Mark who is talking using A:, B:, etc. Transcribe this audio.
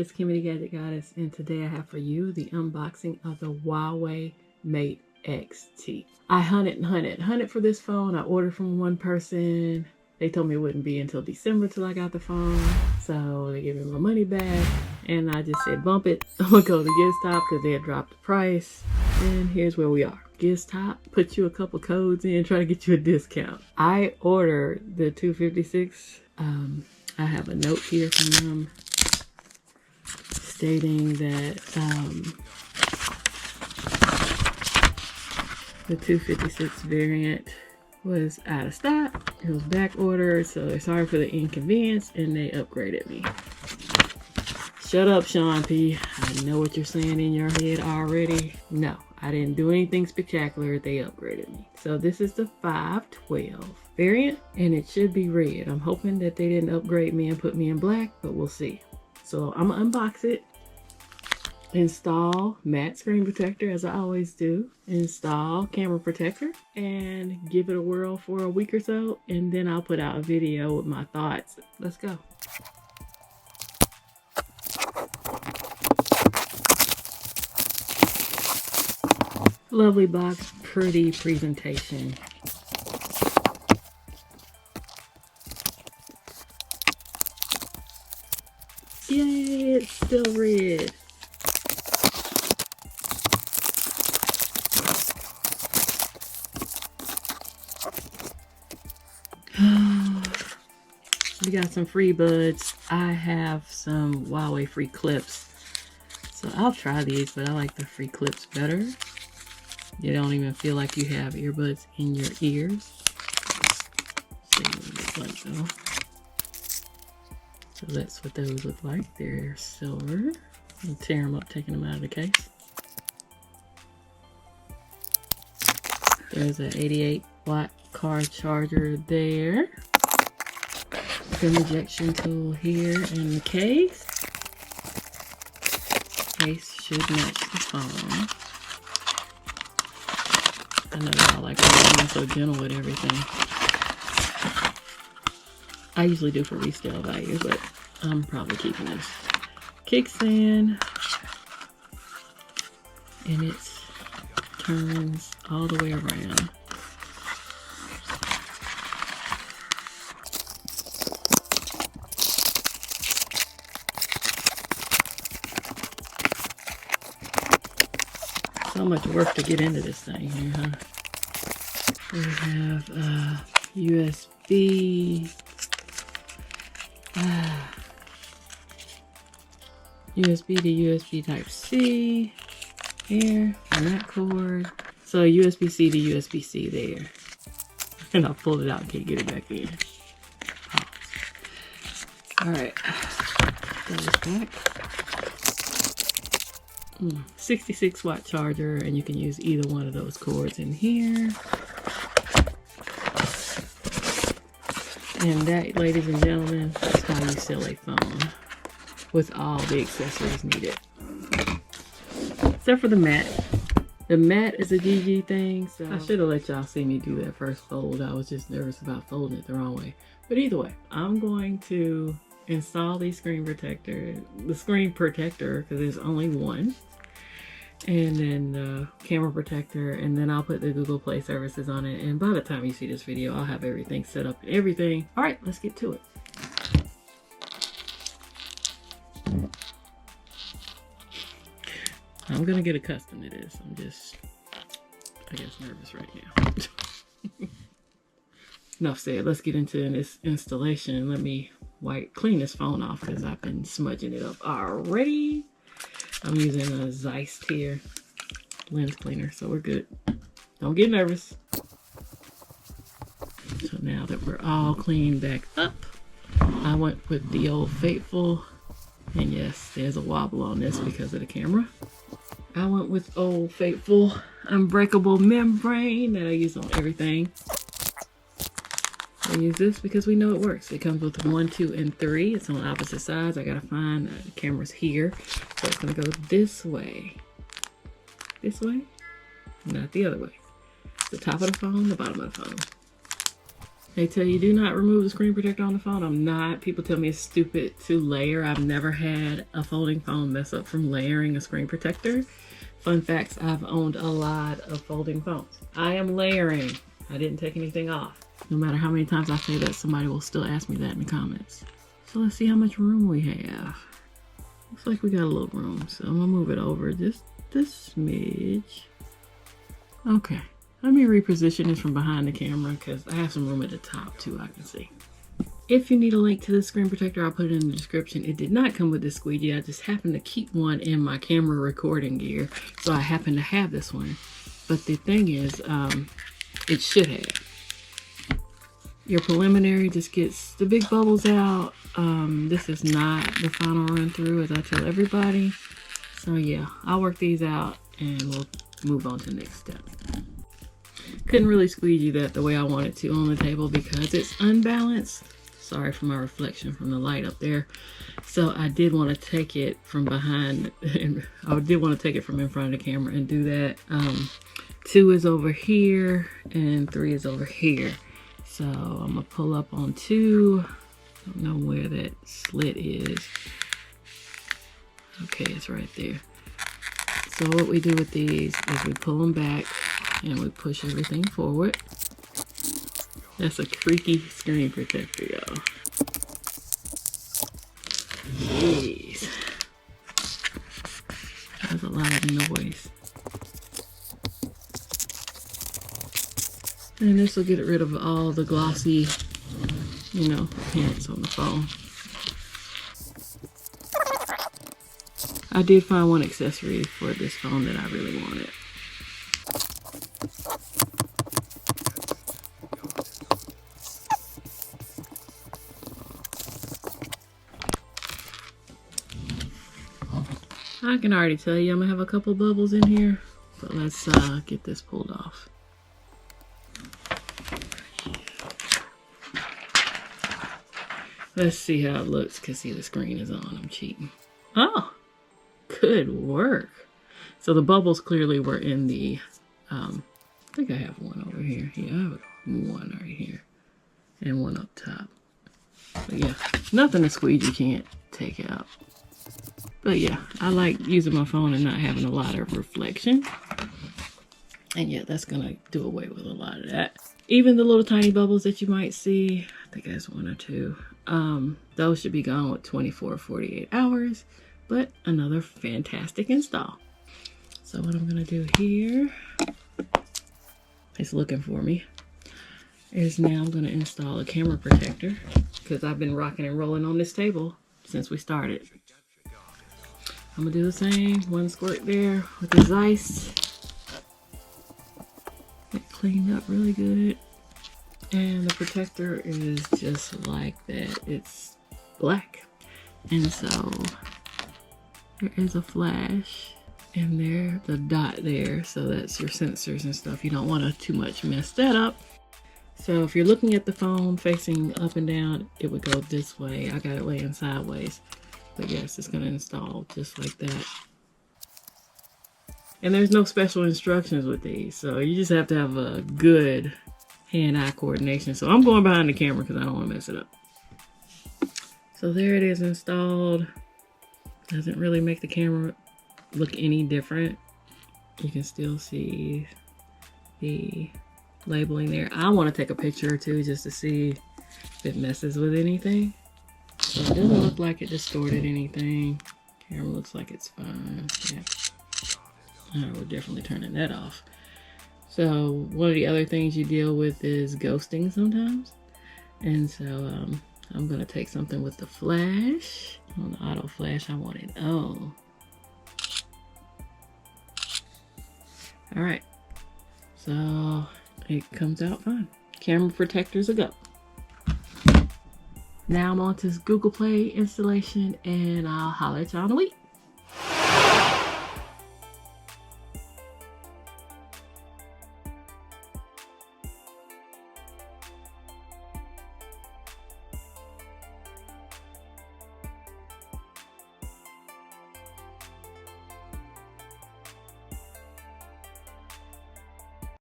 A: it's Kimmy the Gadget Goddess, and today I have for you the unboxing of the Huawei Mate XT. I hunted for this phone. I ordered from one person. They told me it wouldn't be until December till I got the phone, so they gave me my money back, and I just said bump it. I'm gonna go to GizTop because they had dropped the price, and here's where we are. GizTop put you a couple codes in, try to get you a discount. I ordered the 256. I have a note here from them stating that the 256 variant was out of stock. It was back ordered, so they're sorry for the inconvenience, and they upgraded me. Shut up, Sean P. I know what you're saying in your head already. No, I didn't do anything spectacular. They upgraded me. So this is the 512 variant, and it should be red. I'm hoping that they didn't upgrade me and put me in black, but we'll see. So I'm gonna unbox it, install matte screen protector as I always do, install camera protector, and give it a whirl for a week or so, and then I'll put out a video with my thoughts. Let's go. Lovely box, pretty presentation. Yay, it's still red. We got some free buds. I have some Huawei free clips, so I'll try these, but I like the free clips better. You don't even feel like you have earbuds in your ears. See what they look like though. So that's what those look like. They're silver. I'll tear them up, taking them out of the case. There's an 88-watt car charger there. Pin ejection tool here in the case. Case should match the phone. I know y'all like being so gentle with everything. I usually do for resale value, but I'm probably keeping this. Kickstand, and it turns all the way around. So much work to get into this thing here, huh? We have USB, USB to USB Type-C here, and that cord. So USB-C to USB-C there. And I'll pull it out and can't get it back in. All right, goes back. 66-watt charger, and you can use either one of those cords in here. And that, ladies and gentlemen, is how you sell a phone with all the accessories needed. Except for the mat. The mat is a GG thing, so I should have let y'all see me do that first fold. I was just nervous about folding it the wrong way. But either way, I'm going to install the screen protector, because there's only one, and then the camera protector, and then I'll put the Google Play services on it, and by the time you see this video I'll have everything set up and everything. All right, let's get to it. I'm gonna get accustomed to this. I'm just, I guess, nervous right now. Enough said. Let's get into this installation. Let me clean this phone off because I've been smudging it up already. I'm using a Zeiss here lens cleaner, so we're good. Don't get nervous. So now that we're all cleaned back up, I went with the Old Faithful, and yes, there's a wobble on this because of the camera. I went with Old Faithful unbreakable membrane that I use on everything. I use this because we know it works. It comes with 1, 2, and 3. It's on opposite sides. I gotta find the camera's here. So it's gonna go this way. This way, not the other way. The top of the phone, the bottom of the phone. They tell you do not remove the screen protector on the phone. I'm not. People tell me it's stupid to layer. I've never had a folding phone mess up from layering a screen protector. Fun facts, I've owned a lot of folding phones. I am layering. I didn't take anything off. No matter how many times I say that, somebody will still ask me that in the comments. So let's see how much room we have. Looks like we got a little room, so I'm gonna move it over just this smidge. Okay. Let me reposition this from behind the camera because I have some room at the top too, I can see. If you need a link to this screen protector, I'll put it in the description. It did not come with this squeegee. I just happened to keep one in my camera recording gear. So I happen to have this one. But the thing is, it should have. Your preliminary just gets the big bubbles out. This is not the final run through as I tell everybody. So yeah, I'll work these out and we'll move on to the next step. Couldn't really squeegee that the way I wanted to on the table because it's unbalanced. Sorry for my reflection from the light up there. So I did want to take it from behind, and I did want to take it from in front of the camera and do that. 2 is over here and 3 is over here. So I'm gonna pull up on 2. Don't know where that slit is. Okay, it's right there. So what we do with these is we pull them back and we push everything forward. That's a creaky screen protector, y'all. Jeez. That's a lot of noise. And this will get rid of all the glossy, you know, hints on the phone. I did find one accessory for this phone that I really wanted. I can already tell you I'm gonna have a couple bubbles in here, but let's get this pulled off. Let's see how it looks, because see, the screen is on. I'm cheating. Oh, good work. So the bubbles clearly were in the, I think I have one over here. Yeah, I have one right here and one up top. But yeah, nothing a squeegee can't take out. But yeah, I like using my phone and not having a lot of reflection. And yeah, that's gonna do away with a lot of that. Even the little tiny bubbles that you might see, I think that's 1 or 2. Those should be gone with 24 or 48 hours, but another fantastic install. So what I'm gonna do here, it's looking for me, is now I'm gonna install a camera protector because I've been rocking and rolling on this table since we started. I'm gonna do the same, 1 squirt there with the Zeiss. Get cleaned up really good. And the protector is just like that. It's black. And so there is a flash in there, the dot there. So that's your sensors and stuff. You don't want to too much mess that up. So if you're looking at the phone facing up and down, it would go this way. I got it laying sideways. But yes, it's gonna install just like that. And there's no special instructions with these. So you just have to have a good hand-eye coordination. So I'm going behind the camera because I don't want to mess it up. So there it is installed. Doesn't really make the camera look any different. You can still see the labeling there. I want to take a picture or two just to see if it messes with anything. So it doesn't look like it distorted anything. Camera looks like it's fine. Yeah. We're definitely turning that off. So one of the other things you deal with is ghosting sometimes. And so I'm gonna take something with the flash. On the auto flash, I want it on. All right, so it comes out fine. Camera protectors a go. Now I'm on to this Google Play installation and I'll holler at y'all in a week.